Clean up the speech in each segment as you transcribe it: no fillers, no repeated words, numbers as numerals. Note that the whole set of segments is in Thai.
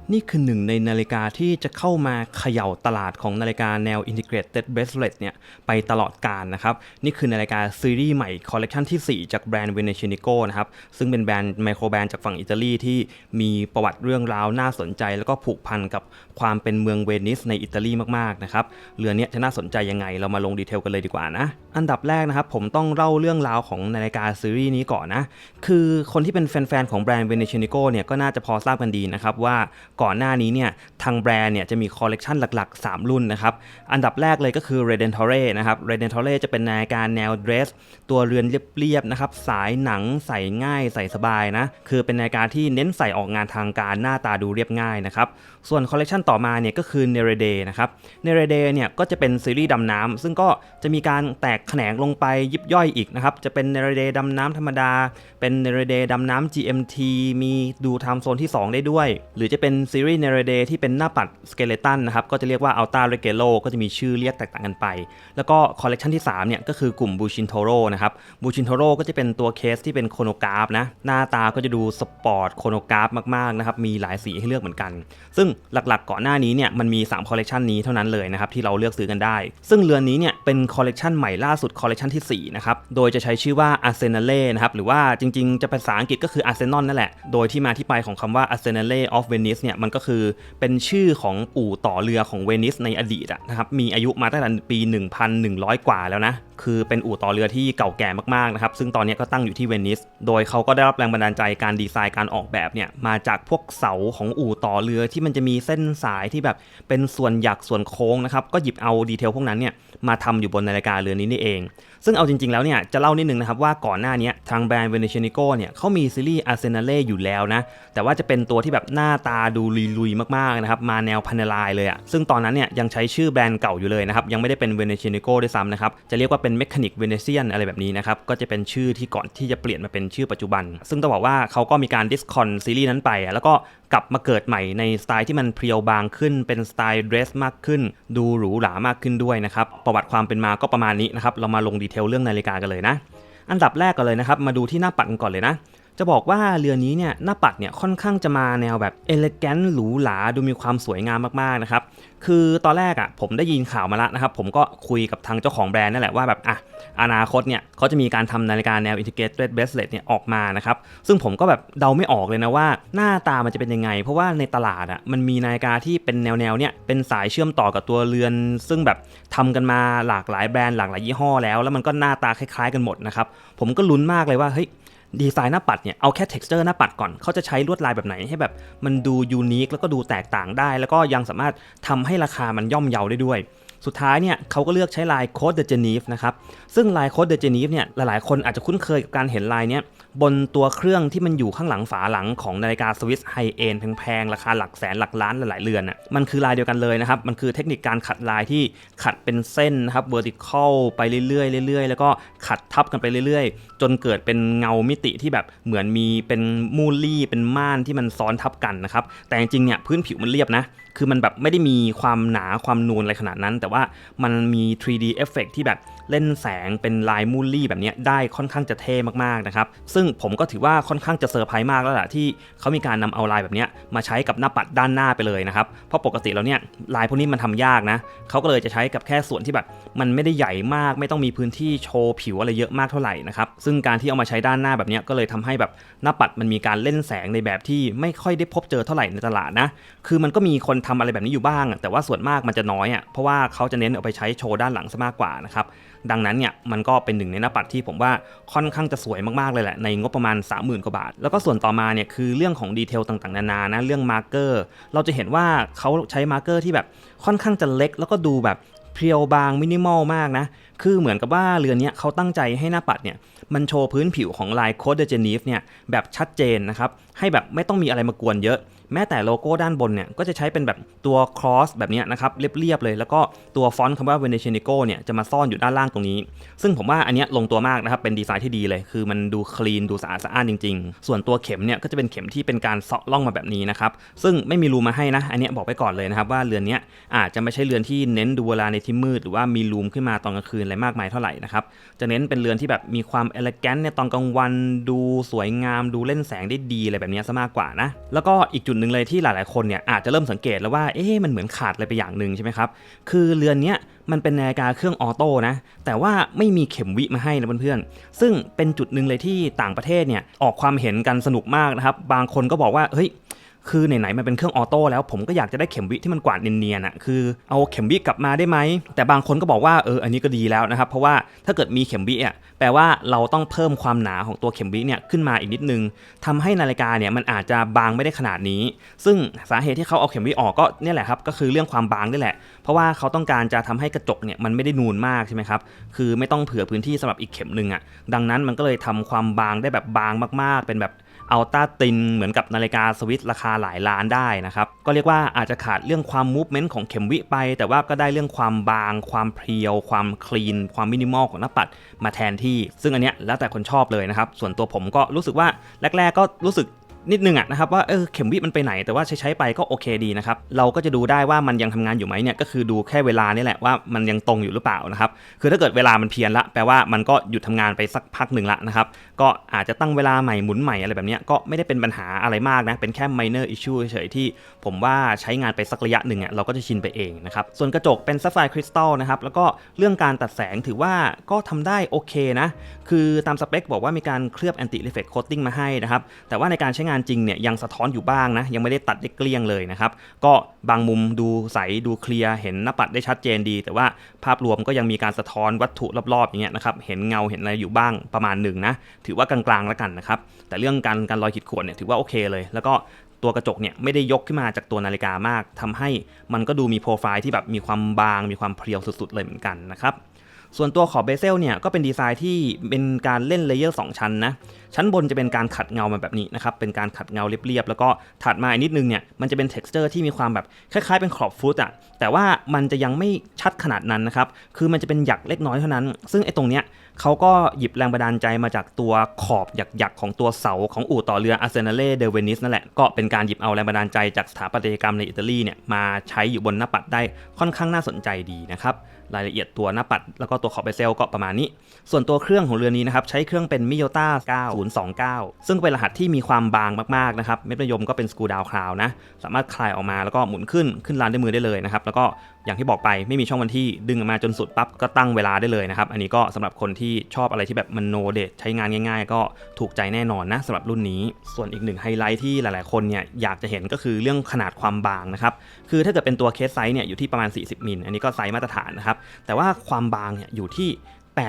นี่คือหนึ่งในนาฬิกาที่จะเข้ามาเขย่าตลาดของนาฬิกาแนว Integrated Bracelet เนี่ยไปตลอดกาลนะครับนี่คือนาฬิกาซีรีส์ใหม่คอลเลกชันที่ 4จากแบรนด์ Venetianico นะครับซึ่งเป็นแบรนด์ไมโครแบรนด์จากฝั่งอิตาลีที่มีประวัติเรื่องราวน่าสนใจแล้วก็ผูกพันกับความเป็นเมืองเวนิสในอิตาลีมากๆนะครับเรือนนี้จะน่าสนใจยังไงเรามาลงดีเทลกันเลยดีกว่านะอันดับแรกนะครับผมต้องเล่าเรื่องราวของนาฬิกาซีรีส์นี้ก่อนนะคือคนที่เป็นแฟนๆของแบรนด์ Venetianico เนี่ยก็น่าจะพอทราบกันดีนะครับว่าก่อนหน้านี้เนี่ยทางแบรนด์เนี่ยจะมีคอลเลกชันหลักๆ3รุ่นนะครับอันดับแรกเลยก็คือ Redentore นะครับ Redentore จะเป็นนาฬิกาแนวเดรสตัวเรือนเรียบๆนะครับสายหนังใส่ง่ายใส่สบายนะคือเป็นนาฬิกาที่เน้นใส่ออกงานทางการหน้าตาดูเรียบง่ายนะครับส่วนคอลเลกชันต่อมาเนี่ยก็คือ Nerede นะครับ Nerede เนี่ยก็จะเป็นซีรีส์ดำน้ำซึ่งก็จะมีการแตกแขนงลงไปยิบย่อยอีกนะครับจะเป็น Nerede ดำน้ำธรรมดาเป็น Nerede ดำน้ำ GMT มีดูไทม์โซนที่2ได้ด้วยหรือจะเป็นซีรีส์ Nerede ที่เป็นหน้าปัดสเกเลตันนะครับก็จะเรียกว่า Alta Regelo ก็จะมีชื่อเรียกแตกต่างกันไปแล้วก็คอลเลกชันที่3เนี่ยก็คือกลุ่ม Bucintoro นะครับ Bucintoro ก็จะเป็นตัวเคสที่เป็นโคโนกราฟนะหน้าตาก็จะดูสปอร์ตโคโนกราฟมากๆนะครับมีหลายสีให้เลือกเหมือนกันซึ่งหลักๆก่อนหน้านี้เนี่ยมันมี3คอลเลกชันนี้เท่านั้นเลยนะครับที่เราเลือกซื้อกันได้ซึ่งเรือนนี้เนี่ยเป็นคอลเลกชันใหม่ล่าสุดคอลเลกชันที่4นะครับโดยจะใช้ชื่อว่า Arsenale นะครับหรือว่าจริงๆจะภาษาอังกฤษก็คือ Arsenal นั่นแหละโดยที่มาที่ไปของคำว่า Arsenale of Venice เนี่ยมันก็คือเป็นชื่อของอู่ต่อเรือของเวนิสในอดีตนะครับมีอายุมาตั้งแต่ปี 1,100 กว่าแล้วนะคือเป็นอู่ต่อเรือที่เก่าแก่มากๆนะครับซึ่งตอนนี้ก็ตั้งอยู่ที่เวนิสโดยเขาก็ได้รับแรงบันดาลใจการดีไซน์การออกแบบเนี่ยมาจากพวกเสาของอู่ต่อเรือที่มันจะมีเส้นสายที่แบบเป็นส่วนหยักส่วนโค้งนะครับก็หยิบเอาดีเทลพวกนั้นเนี่ยมาทำอยู่บนนาฬิกาเรือนนี้นี่เองซึ่งเอาจริงๆแล้วเนี่ยจะเล่านิดนึงนะครับว่าก่อนหน้านี้ทางแบรนด์ Venetianico เนี่ยเขามีซีรีส์ Arsenale อยู่แล้วนะแต่ว่าจะเป็นตัวที่แบบหน้าตาดูลุยๆมากๆนะครับมาแนวพาเนลายเลยซึ่งตอนนั้นเนี่ยยังใช้ชื่อแบรนด์เก่าอยู่เลยนะครับยังไม่ได้เป็น Venetianico ด้วยซ้ำนะครับจะเรียกว่าเป็น Mechanic Venetian อะไรแบบนี้นะครับก็จะเป็นชื่อที่ก่อนที่จะเปลี่ยนมาเป็นชื่อปัจจุบันซึ่งต้องบอกว่าเขาก็มีการดิสคอนซีรีส์นั้นไปแล้วก็กลับมาเกิดใหม่ในสไตล์ที่มันเพรียวบางขึ้นเป็นสไตล์เดรสมากขึ้นดูหรูหรามากขึ้นด้วยนะครับประวัติความเป็นมาก็ประมาณนี้นะครับเรามาลงดีเทลเรื่องนาฬิกากันเลยนะอันดับแรกกันเลยนะครับมาดูที่หน้าปัดกันก่อนเลยนะจะบอกว่าเรือนนี้เนี่ยหน้าปัดเนี่ยค่อนข้างจะมาแนวแบบเอเลแกนต์หรูหราดูมีความสวยงามมากๆนะครับคือตอนแรกผมได้ยินข่าวมาแล้วนะครับผมก็คุยกับทางเจ้าของแบรนด์นั่นแหละว่าแบบอนาคตเนี่ยเขาจะมีการทำนาฬิกาแนว Integrated Bracelet เนี่ยออกมานะครับซึ่งผมก็แบบเดาไม่ออกเลยนะว่าหน้าตามันจะเป็นยังไงเพราะว่าในตลาดมันมีนาฬิกาที่เป็นแนวเนี่ยเป็นสายเชื่อมต่อกับตัวเรือนซึ่งแบบทำกันมาหลากหลายแบรนด์หลากหลายยี่ห้อแล้วมันก็หน้าตาคล้ายๆกันหมดนะครับผมก็ลุ้นมากเลยว่าเฮ้ยดีไซน์หน้าปัดเนี่ยเอาแค่ texture หน้าปัดก่อนเขาจะใช้ลวดลายแบบไหนให้แบบมันดูยูนิคแล้วก็ดูแตกต่างได้แล้วก็ยังสามารถทำให้ราคามันย่อมเยาได้ด้วยสุดท้ายเนี่ยเขาก็เลือกใช้ลายโค้ดเดอะเจนีฟนะครับซึ่งลายโค้ดเดอะเจนีฟเนี่ยหลายๆคนอาจจะคุ้นเคยกับการเห็นลายเนี้ยบนตัวเครื่องที่มันอยู่ข้างหลังฝาหลังของนาฬิกาสวิสไฮเอนด์แพงๆราคาหลักแสนหลักล้านหลายๆเรือนมันคือลายเดียวกันเลยนะครับมันคือเทคนิคการขัดลายที่ขัดเป็นเส้นนะครับ vertical ไปเรื่อยๆเรื่อยๆแล้วก็ขัดทับกันไปเรื่อยๆจนเกิดเป็นเงามิติที่แบบเหมือนมีเป็นมูลลี่เป็นม่านที่มันซ้อนทับกันนะครับแต่จริงๆเนี่ยพื้นผิวมันเรียบนะคือมันแบบไม่ได้มีความหนาความนูนอะไรขนาดนั้นแต่ว่ามันมี 3D effect ที่แบบเล่นแสงเป็นลายมูลลี่แบบนี้ได้ค่อนข้างจะเท่มากๆนะครับซึ่งผมก็ถือว่าค่อนข้างจะเซอร์ไพรส์มากแล้วแหละที่เขามีการนำเอาลายแบบนี้มาใช้กับหน้าปัดด้านหน้าไปเลยนะครับเพราะปกติแล้วเนี่ยลายพวกนี้มันทำยากนะเขาก็เลยจะใช้กับแค่ส่วนที่แบบมันไม่ได้ใหญ่มากไม่ต้องมีพื้นที่โชว์ผิวอะไรเยอะมากเท่าไหร่นะครับซึ่งการที่เอามาใช้ด้านหน้าแบบนี้ก็เลยทำให้แบบหน้าปัดมันมีการเล่นแสงในแบบที่ไม่ค่อยได้พบเจอเท่าไหร่ในตลาดนะคือมันก็มีคนทำอะไรแบบนี้อยู่บ้างแต่ว่าส่วนมากมันจะน้อยเพราะว่าเขาจะเน้นเอาไปใช้โชว์ด้านหลังซะมากกว่านะครับดังนั้นเนี่ยมันก็เป็นหนึ่งในหน้าปัดที่ผมว่าค่อนข้างจะสวยมากๆเลยแหละในงบประมาณ 30,000 กว่าบาทแล้วก็ส่วนต่อมาเนี่ยคือเรื่องของดีเทลต่างๆนานานะเรื่องมาร์กเกอร์เราจะเห็นว่าเขาใช้มาร์กเกอร์ที่แบบค่อนข้างจะเล็กแล้วก็ดูแบบเพียวบางมินิมอลมากนะคือเหมือนกับว่าเรือนนี้เขาตั้งใจให้หน้าปัดเนี่ยมันโชว์พื้นผิวของลายโค้ดเดอะเจนีฟเนี่ยแบบชัดเจนนะครับให้แบบไม่ต้องมีอะไรมากวนเยอะแม้แต่โลโก้ด้านบนเนี่ยก็จะใช้เป็นแบบตัวครอสแบบนี้นะครับเรียบๆเลยแล้วก็ตัวฟอนต์คำว่า Venetianico เนี่ยจะมาซ่อนอยู่ด้านล่างตรงนี้ซึ่งผมว่าอันนี้ลงตัวมากนะครับเป็นดีไซน์ที่ดีเลยคือมันดูคลีนดูสะอาดสะอ้านจริงๆส่วนตัวเข็มเนี่ยก็จะเป็นเข็มที่เป็นการเซาะล่องมาแบบนี้นะครับซึ่งไม่มีรูมาให้นะอันนี้บอกไปก่อนเลยนะครับว่าเรือนนี้อาจจะไม่ใช่เรือนที่เน้นดูเวลาในที่มืดหรือว่ามีรูมขึ้นมาตอนกลางคืนอะไรมากมายเท่าไหร่นะครับจะเน้นเป็นเรือนที่แบบมีความเอเลแกนต์ในตอนกลางวันดูสวยงามดูเล่นแสงได้ดีอะไรแบบนี้ซะมากกว่านะแล้วก็อีกจุด ดหนึ่งเลยที่หลายๆคนเนี่ยอาจจะเริ่มสังเกตแล้วว่ามันเหมือนขาดอะไรไปอย่างหนึ่งใช่ไหมครับคือเรือนเนี้ยมันเป็นนาฬิกาเครื่องออโต้นะแต่ว่าไม่มีเข็มวิมาให้นะเพื่อนๆซึ่งเป็นจุดหนึ่งเลยที่ต่างประเทศเนี่ยออกความเห็นกันสนุกมากนะครับบางคนก็บอกว่าเฮ้ยคือไหนๆมันเป็นเครื่องออโต้แล้วผมก็อยากจะได้เข็มวิที่มันกวาดเนียนๆอ่ะคือเอาเข็มวิกลับมาได้ไหมแต่บางคนก็บอกว่าอันนี้ก็ดีแล้วนะครับเพราะว่าถ้าเกิดมีเข็มวิอ่ะแปลว่าเราต้องเพิ่มความหนาของตัวเข็มวิเนี่ยขึ้นมาอีกนิดนึงทำให้นาฬิกาเนี่ยมันอาจจะบางไม่ได้ขนาดนี้ซึ่งสาเหตุที่เขาเอาเข็มวิออกก็เนี่ยแหละครับก็คือเรื่องความบางนี่แหละเพราะว่าเขาต้องการจะทำให้กระจกเนี่ยมันไม่ได้นูนมากใช่ไหมครับคือไม่ต้องเผื่อพื้นที่สำหรับอีกเข็มนึงอ่ะดังนั้นมันก็เลยทำความบางได้แบบบางมากๆเป็นแบบอัลต้าตินเหมือนกับนาฬิกาสวิสราคาหลายล้านได้นะครับก็เรียกว่าอาจจะขาดเรื่องความมูฟเมนต์ของเข็มวิไปแต่ว่าก็ได้เรื่องความบางความเพรียวความคลีนความมินิมอลของหน้าปัดมาแทนที่ซึ่งอันเนี้ยแล้วแต่คนชอบเลยนะครับส่วนตัวผมก็รู้สึกว่าแรกๆก็รู้สึกนิดนึงนะครับว่าเข็มวิมันไปไหนแต่ว่าใช้ไปก็โอเคดีนะครับเราก็จะดูได้ว่ามันยังทำงานอยู่ไหมเนี่ยก็คือดูแค่เวลานี่แหละว่ามันยังตรงอยู่หรือเปล่านะครับคือถ้าเกิดเวลามันเพี้ยนละแปลว่ามันก็หยุดทำงานไปสักพักหนึ่งละนะครับก็อาจจะตั้งเวลาใหม่หมุนใหม่อะไรแบบนี้ก็ไม่ได้เป็นปัญหาอะไรมากนะเป็นแค่ minor issue เฉยๆที่ผมว่าใช้งานไปสักระยะหนึ่งเราก็จะชินไปเองนะครับส่วนกระจกเป็นซัฟไฟร์คริสตัลนะครับแล้วก็เรื่องการตัดแสงถือว่าก็ทำได้โอเคนะคือตามสเปคบอกว่ามีการเคลือบ anti reflect coating มาให้นะครับแต่ว่าในการใช้งานจริงเนี่ยยังสะท้อนอยู่บ้างนะยังไม่ได้ตัดได้เกลี้ยงเลยนะครับก็บางมุมดูใสดูเคลียร์เห็นหน้าปัดได้ชัดเจนดีแต่ว่าภาพรวมก็ยังมีการสะท้อนวัตถุรอบๆอย่างเงี้ยนะครับเห็นเงาเห็นอะไรอยู่บ้างประมาณหนึ่งนะถือว่ากลางๆแล้วกันนะครับแต่เรื่องการรอยขีดข่วนเนี่ยถือว่าโอเคเลยแล้วก็ตัวกระจกเนี่ยไม่ได้ยกขึ้นมาจากตัวนาฬิกามากทำให้มันก็ดูมีโปรไฟล์ที่แบบมีความบางมีความเพรียวสุดๆเลยเหมือนกันนะครับส่วนตัวขอบเบเซลเนี่ยก็เป็นดีไซน์ที่เป็นการเล่นเลเยอร์2ชั้นนะชั้นบนจะเป็นการขัดเงามาแบบนี้นะครับเป็นการขัดเงาเรียบๆแล้วก็ถัดมาอีกนิดนึงเนี่ยมันจะเป็น texture ที่มีความแบบคล้ายๆเป็นขอบฟุตอ่ะแต่ว่ามันจะยังไม่ชัดขนาดนั้นนะครับคือมันจะเป็นหยักเล็กน้อยเท่านั้นซึ่งไอ้ตรงเนี้ยเขาก็หยิบแรงบันดาลใจมาจากตัวขอบหยักๆของตัวเสาของอู่ต่อเรือ Arsenale del Venice นั่นแหละก็เป็นการหยิบเอาแรงบันดาลใจจากสถาปัตยกรรมในอิตาลีเนี่ยมาใช้อยู่บนหน้าปัดได้ค่อนข้างน่าสนใจดีนะครับรายละเอียดตัวหน้าปัดแล้วก็ตัวขอบเบเซลก็ประมาณนี้ส่วนตัวเครื่องของเรือนี้นะครับใช้เครื่องเป็น Miyota 9029 ซึ่งเป็นรหัสที่มีความบางมากๆนะครับเม็ดมะยมก็เป็นสกรูดาวคราวนะสามารถคลายออกมาแล้วก็หมุนขึ้นลานด้วยมือได้เลยนะครับแล้วก็อย่างที่บอกไปไม่มีช่องวันที่ดึงออกมาจนสุดปั๊บก็ตั้งเวลาได้เลยนะครับอันนี้ก็สำหรับคนที่ชอบอะไรที่แบบมันโนเดทใช้งานง่ายๆก็ถูกใจแน่นอนนะสำหรับรุ่นนี้ส่วนอีกหนึ่งไฮไลท์ที่หลายๆคนเนี่ยอยากจะเห็นก็คือเรื่องขนาดความบางนะครับคือถ้าเกิดเป็นตัวเคสไซส์เนี่ยอยู่ที่ประมาณ40มิลอันนี้ก็ไซส์มาตรฐานนะครับแต่ว่าความบางเนี่ยอยู่ที่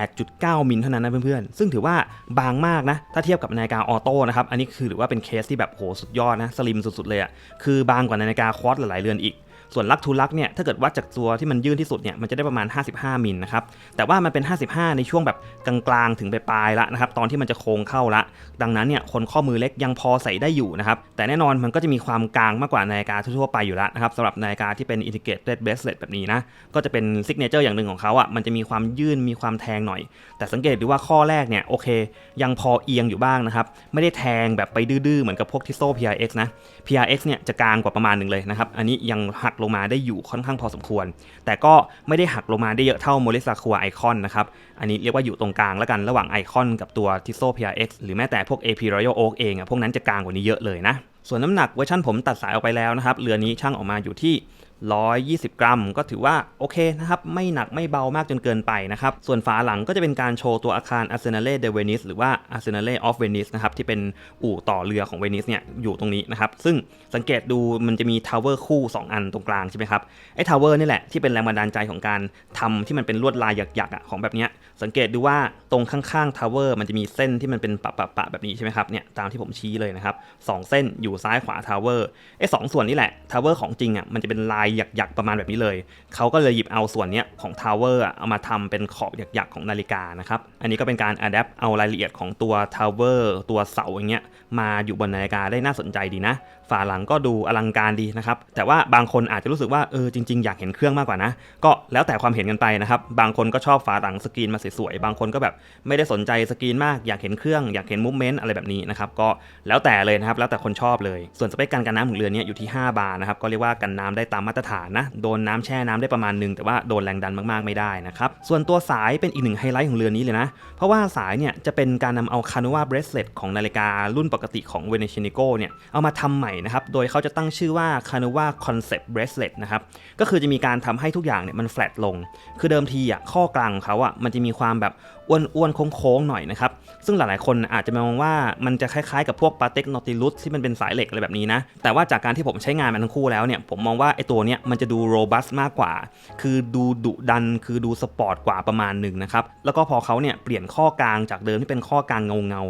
8.9 มิลเท่านั้นนะเพื่อนๆซึ่งถือว่าบางมากนะถ้าเทียบกับนาฬิกาออโต้นะครับอันนี้คือถือว่าเป็นเคสที่แบบโหสุดยอดนะสลิมสุดๆเลยอ่ะคือบางกว่านาฬิกาควอตหลายๆเรือนอีกส่วนลักทูลักเนี่ยถ้าเกิดวัดจากตัวที่มันยื่นที่สุดเนี่ยมันจะได้ประมาณ55มิลนะครับแต่ว่ามันเป็น55ในช่วงแบบกลางๆถึงปลายๆละนะครับตอนที่มันจะโค้งเข้าละดังนั้นเนี่ยคนข้อมือเล็กยังพอใส่ได้อยู่นะครับแต่แน่นอนมันก็จะมีความกลางมากกว่านาฬิกาทั่วๆไปอยู่แล้วนะครับสำหรับนาฬิกาที่เป็น integrated bracelet แบบนี้นะก็จะเป็นซิกเนเจอร์อย่างหนึ่งของเขาอ่ะมันจะมีความยื่นมีความแทงหน่อยแต่สังเกตดูว่าข้อแรกเนี่ยโอเคยังพอเอียงอยู่บ้างนะครับไม่ได้แทงแบบไปดื้อๆเหมือนกับพวกทิโซ่ PRX นะ PRX เนี่ยจะกลางกว่าประมาณหนึ่งเลยนะครับอันนี้ยังหักลงมาได้อยู่ค่อนข้างพอสมควรแต่ก็ไม่ได้หักลงมาได้เยอะเท่า Moris Lacroix Icon นะครับอันนี้เรียกว่าอยู่ตรงกลางแล้วกันระหว่างไอคอนกับตัว Tissot PRX หรือแม้แต่พวก AP Royal Oak เองพวกนั้นจะกลางกว่านี้เยอะเลยนะส่วนน้ำหนักเวอร์ชันผมตัดสายออกไปแล้วนะครับเรือนี้ช่างออกมาอยู่ที่120 กรัมก็ถือว่าโอเคนะครับไม่หนักไม่เบามากจนเกินไปนะครับส่วนฝาหลังก็จะเป็นการโชว์ตัวอาคาร Arsenale del Venice หรือว่า Arsenale of Venice นะครับที่เป็นอู่ต่อเรือของ Venice เนี่ยอยู่ตรงนี้นะครับซึ่งสังเกตดูมันจะมีทาวเวอร์คู่2อันตรงกลางใช่ไหมครับไอ้ทาวเวอร์นี่แหละที่เป็นแรงบันดาลใจของการทำที่มันเป็นลวดลายหยักๆของแบบนี้สังเกตดูว่าตรงข้างๆทาวเวอร์มันจะมีเส้นที่มันเป็นปะแบบนี้ใช่ไหมครับเนี่ยตามที่ผมชี้เลยนะครับ2เส้นอยู่ซ้ายขวาทาวเวอร์ไอ้2ส่วนนี้แหละทาวเวอร์ของจริงมันจะเป็นลายหยักๆประมาณแบบนี้เลยเขาก็เลยหยิบเอาส่วนนี้ของทาวเวอร์เอามาทำเป็นขอบหยักๆของนาฬิกานะครับอันนี้ก็เป็นการอัดแอปเอารายละเอียดของตัวทาวเวอร์ตัวเสาอย่างเงี้ยมาอยู่บนนาฬิกาได้น่าสนใจดีนะฝาหลังก็ดูอลังการดีนะครับแต่ว่าบางคนอาจจะรู้สึกว่าจริงๆอยากเห็นเครื่องมากกว่านะก็แล้วแต่ความเห็นกันไปนะครับบางคนก็ชอบฝาหลังสกรีนมาสวยๆบางคนก็แบบไม่ได้สนใจสกรีนมากอยากเห็นเครื่องอยากเห็นมูฟเมนต์อะไรแบบนี้นะครับก็แล้วแต่เลยนะครับแล้วแต่คนชอบเลยส่วนสเปคกันน้ำของเรือนี้อยู่ที่5 บาร์นะครับก็เรียกว่ากันน้ำได้ตามมาตรฐานนะโดนน้ำแช่น้ำได้ประมาณนึงแต่ว่าโดนแรงดันมากๆไม่ได้นะครับส่วนตัวสายเป็นอีกหนึ่งไฮไลท์ของเรือนี้เลยนะเพราะว่าสายเนี่ยจะเป็นการนำเอา Canova bracelet ของนาฬิการุ่นปกติของ Venetianico เนี่ยเอามาทำใหม่ นะครับโดยเขาจะตั้งชื่อว่า Canova Concept Bracelet นะครับก็คือจะมีการทำให้ทุกอย่างเนี่ยมันแฟลตลงคือเดิมทีข้อกลางของเขามันจะมีความแบบอ้วนๆโค้งๆหน่อยนะครับซึ่งหลายๆคนอาจจะมองว่ามันจะคล้ายๆกับพวก Patek Nautilus ที่มันเป็นสายเหล็กอะไรแบบนี้นะแต่ว่าจากการที่ผมใช้งานมันทั้งคู่แล้วเนี่ยผมมองว่าไอ้ตัวเนี้ยมันจะดู robust มากกว่าคือดูดุดันคือดูสปอร์ตกว่าประมาณหนึ่งนะครับแล้วก็พอเขาเนี่ยเปลี่ยนข้อกลางจากเดิมที่เป็นข้อกลางเงา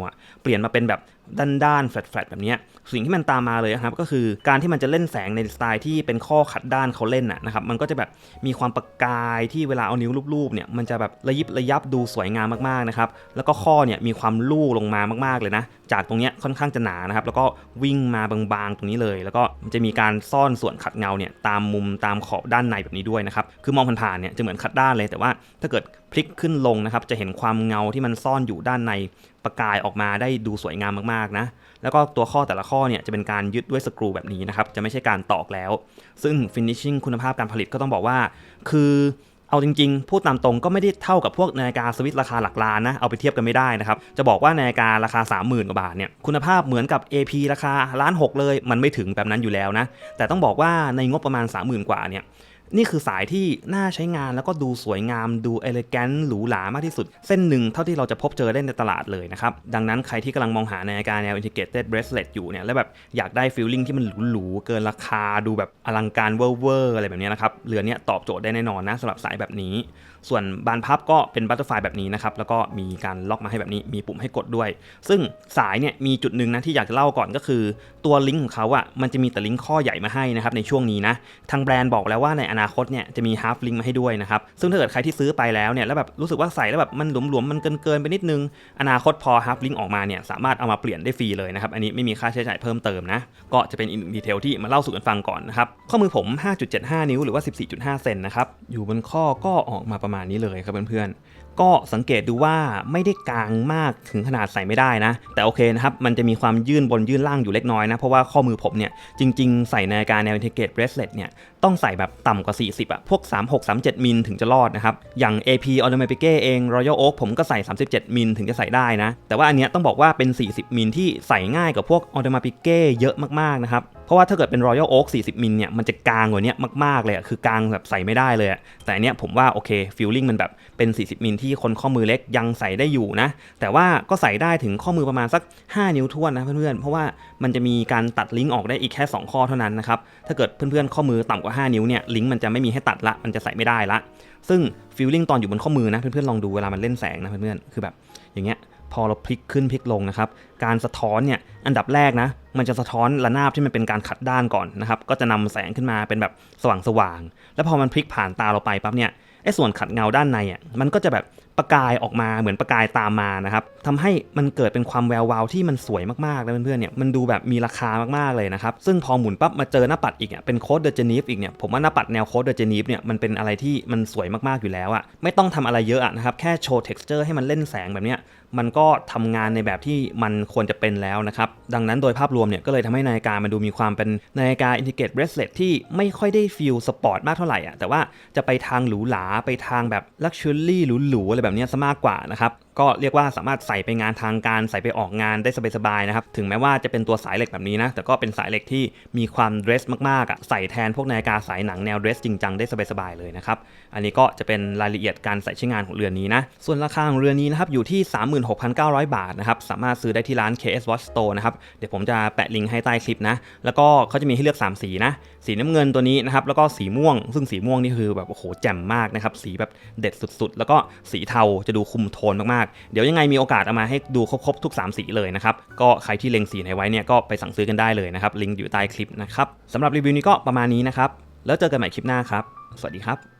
เปลี่ยนมาเป็นแบบด้านๆแฟลตๆแบบนี้สิ่งที่มันตามมาเลยครับก็คือการที่มันจะเล่นแสงในสไตล์ที่เป็นข้อขัดด้านเขาเล่นนะครับมันก็จะแบบมีความประกายที่เวลาเอานิ้วลูบๆเนี่ยมันจะแบบระยิบระยับดูสวยงามมากๆนะครับแล้วก็ข้อเนี่ยมีความลู่ลงมามากๆเลยนะจากตรงเนี้ยค่อนข้างจะหนานะครับแล้วก็วิ่งมาบางๆตรงนี้เลยแล้วก็มันจะมีการซ่อนส่วนขัดเงาเนี่ยตามมุมตามขอบด้านในแบบนี้ด้วยนะครับคือมองผ่านๆเนี่ยจะเหมือนขัดด้านเลยแต่ว่าถ้าเกิดพลิกขึ้นลงนะครับจะเห็นความเงาที่มันซ่อนอยู่ด้านในประกายออกมาได้ดูสวยงามมากๆนะแล้วก็ตัวข้อแต่ละข้อเนี่ยจะเป็นการยึดด้วยสกรูแบบนี้นะครับจะไม่ใช่การตอกแล้วซึ่ง finishing คุณภาพการผลิตก็ต้องบอกว่าคือเอาจริงๆพูดตามตรงก็ไม่ได้เท่ากับพวกนาฬิกาสวิสราคาหลักล้านนะเอาไปเทียบกันไม่ได้นะครับจะบอกว่านาฬิการาคา 30,000 กว่าบาทเนี่ยคุณภาพเหมือนกับ AP ราคา1.6 ล้านเลยมันไม่ถึงแบบนั้นอยู่แล้วนะแต่ต้องบอกว่าในงบประมาณ 30,000 กว่าเนี่ยนี่คือสายที่น่าใช้งานแล้วก็ดูสวยงามดูเอเลแกนต์หรูหรามากที่สุดเส้นหนึ่งเท่าที่เราจะพบเจอได้ในตลาดเลยนะครับดังนั้นใครที่กำลังมองหานาฬิกาแนว Integrated Bracelet อยู่เนี่ยแล้วแบบอยากได้ฟีลลิ่งที่มันหรูๆเกินราคาดูแบบอลังการเวอร์อะไรแบบนี้นะครับเรือนนี้ตอบโจทย์ได้แน่นอนนะสำหรับสายแบบนี้ส่วนบานพับก็เป็นบัตเตอร์ไฟแบบนี้นะครับแล้วก็มีการล็อกมาให้แบบนี้มีปุ่มให้กดด้วยซึ่งสายเนี่ยมีจุดหนึ่งนะที่อยากจะเล่าก่อนก็คือตัวลิงก์ของเขามันจะมีแต่ลิงก์ข้อใหญ่มาให้นะครับในช่วงนี้นะทางแบรนด์บอกแล้วว่าในอนาคตเนี่ยจะมีฮาล์ฟลิงก์มาให้ด้วยนะครับซึ่งถ้าเกิดใครที่ซื้อไปแล้วเนี่ยแล้วแบบรู้สึกว่าใส่แล้วแบบมันหลวมๆมันเกินไปนิดนึงอนาคตพอฮาล์ฟลิงก์ออกมาเนี่ยสามารถเอามาเปลี่ยนได้ฟรีเลยนะครับอันนี้ไม่มีค่าใช้จ่ายเพิ่มเติมนะก็จะเป็นอีกหนึ่งดีเทลที่มาเล่าสู่กันฟังก่อนนะครับข้อมือผม 5.75 นิ้วหรือว่า 14.5 เซนนะครับอยู่บนข้อก็ออกมาประมาณนี้เลยครับเพื่อนๆก็สังเกตดูว่าไม่ได้กางมากถึงขนาดใส่ไม่ได้นะแต่โอเคนะครับมันจะมีความยื่นบนยื่นล่างอยู่เล็กน้อยนะเพราะว่าข้อมือผมเนี่ยจริงๆใส่นาฬิกาแนว Integrated Bracelet เนี่ยต้องใส่แบบต่ำกว่า40พวก36 37มิลถึงจะรอดนะครับอย่าง AP Audemars Piguet เอง Royal Oak ผมก็ใส่37มิลถึงจะใส่ได้นะแต่ว่าอันเนี้ยต้องบอกว่าเป็น40มิลที่ใส่ง่ายกว่าพวก Audemars Piguet เยอะมากๆนะครับเพราะว่าถ้าเกิดเป็น Royal Oak 40มิลเนี่ยมันจะกางกว่านี้มากๆเลยคือกางแบบใส่ไม่ได้เลยแต่อันเนี้ยผมว่าโอเคฟีลลิ่งมันแบบเป็น40มิลที่คนข้อมือเล็กยังใส่ได้อยู่นะแต่ว่าก็ใส่ได้ถึงข้อมือประมาณสัก5นิ้วท้วนนะเพื่อนๆเพราะว่ามันจะมีการตัดลิงก์ออกได้อีกแค่2ข้อเท่านั้นนะครับถ้าเกิดเพื่อนๆข้อมือต่ำกว่า5นิ้วเนี่ยลิงก์มันจะไม่มีให้ตัดละมันจะใส่ไม่ได้ละซึ่งฟีลลิ่งตอนอยู่บนข้อมือนะเพื่อนๆลองดูเวลามันเล่นแสงนะเพื่อนๆคือแบบอย่างเงี้ยพอเราพลิกขึ้นพลิกลงนะครับการสะท้อนเนี่ยอันดับแรกนะมันจะสะท้อนระนาบที่มันเป็นการขัดด้านก่อนนะครับก็จะนำแสงขึ้นมาเป็นแบบสว่างๆแล้วพอมันพลิกผ่านตาเราไปปั๊บเนี่ยไอ้ส่วนขัดเงาด้านในมันก็จะแบบประกายออกมาเหมือนประกายตามมานะครับทำให้มันเกิดเป็นความแวววาวที่มันสวยมากๆเลยเพื่อนๆเนี่ยมันดูแบบมีราคามากๆเลยนะครับซึ่งพอหมุนปั๊บมาเจอหน้าปัดอีกเป็นโค้ดเดอเจนีฟอีกเนี่ยผมว่าหน้าปัดแนวโค้ดเดอเจนีฟเนี่ยมันเป็นอะไรที่มันสวยมากๆอยู่แล้วไม่ต้องทำอะไรเยอะนะครับแค่โชว์ texture ให้มันเล่นแสงแบบเนี้ยมันก็ทำงานในแบบที่มันควรจะเป็นแล้วนะครับดังนั้นโดยภาพรวมเนี่ยก็เลยทำให้นาฬิกามันดูมีความเป็นนาฬิกา Integrated Bracelet ที่ไม่ค่อยได้ฟีลสปอร์ตมากเท่าไหร่แต่ว่าจะไปทางหรูหราไปทางแบบ Luxury หรูๆอะไรแบบนี้ซะมากกว่านะครับก็เรียกว่าสามารถใส่ไปงานทางการใส่ไปออกงานได้สบายๆนะครับถึงแม้ว่าจะเป็นตัวสายเหล็กแบบนี้นะแต่ก็เป็นสายเหล็กที่มีความเดรสมากๆใส่แทนพวกนาฬิกาสายหนังแนวเดรสจริงจังได้สบายๆเลยนะครับอันนี้ก็จะเป็นรายละเอียดการใส่ใช้งานของเรือนนี้นะส่วนราคาของเรือนนี้นะครับอยู่ที่ 36,900 บาทนะครับสามารถซื้อได้ที่ร้าน KS Watch Store นะครับเดี๋ยวผมจะแปะลิงก์ให้ใต้คลิปนะแล้วก็เขาจะมีให้เลือก3สีนะสีน้ำเงินตัวนี้นะครับแล้วก็สีม่วงซึ่งสีม่วงนี่คือแบบโอ้โหแจ่มมากนะครับสีแบบเด็ดสุดๆแล้วก็สีเทาจะดูคุมโทนมากๆเดี๋ยวยังไงมีโอกาสเอามาให้ดูครบๆทุก3สีเลยนะครับก็ใครที่เล็งสีไหนไว้เนี่ยก็ไปสั่งซื้อกันได้เลยนะครับลิงก์อยู่ใต้คลิปนะครับสำหรับรีวิวนี้ก็ประมาณนี้นะครับแล้วเจอกันใหม่คลิปหน้าครับสวัสดีครับ